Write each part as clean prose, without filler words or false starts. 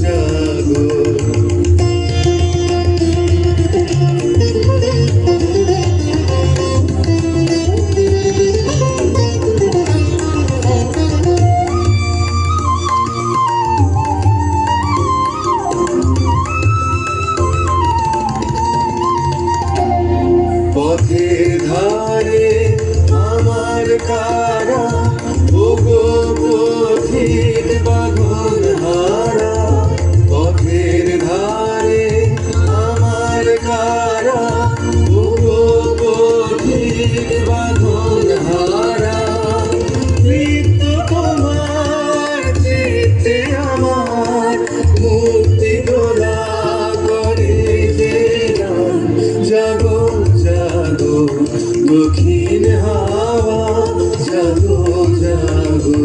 জাগো পথের ধারে আমার কারা ওগো পথিক বাঁধন হারা পথের ধারে আমার কারা ওগো পথিক বাঁধন হারা মৃত্য তোমার চিত্তে আমার মুক্তি দোলা করে যে জাগো জাগো দক্ষিণ হাওয়া জাগো জাগো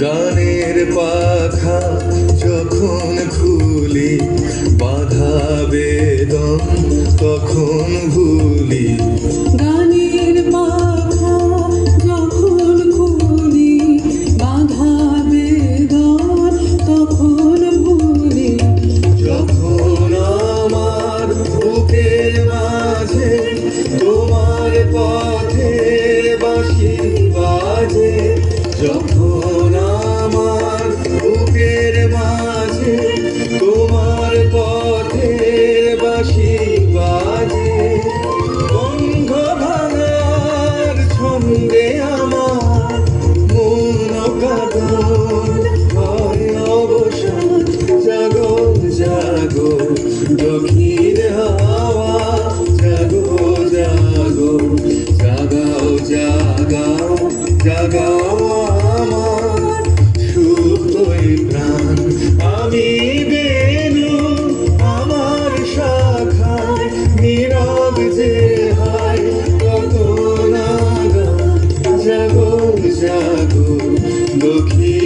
গানের পাখা যখন খুলি বাধা বেদন তখন ভুলি গানের পাখা যখন খুলি বাধা বেদন তখন ভুলি যখন আমার বুকের মাঝে তোমার পথে বাঁশি বাজে যখন আমার বুকের মাঝে তোমার পথে বাঁশি বাজে বন্ধ ভাঙার ছন্দে আমার মন কাঁদন হয় অবসান জাগো জাগো দক্ষিণ হাওয়া জাগো জাগো জাগাও জাগাও জাগাও আমার সুপ্তই প্রাণ আমি বেনু আমার শাখায় নীরব যে হায় কত নাগান জাগো জাগো দক্ষিণ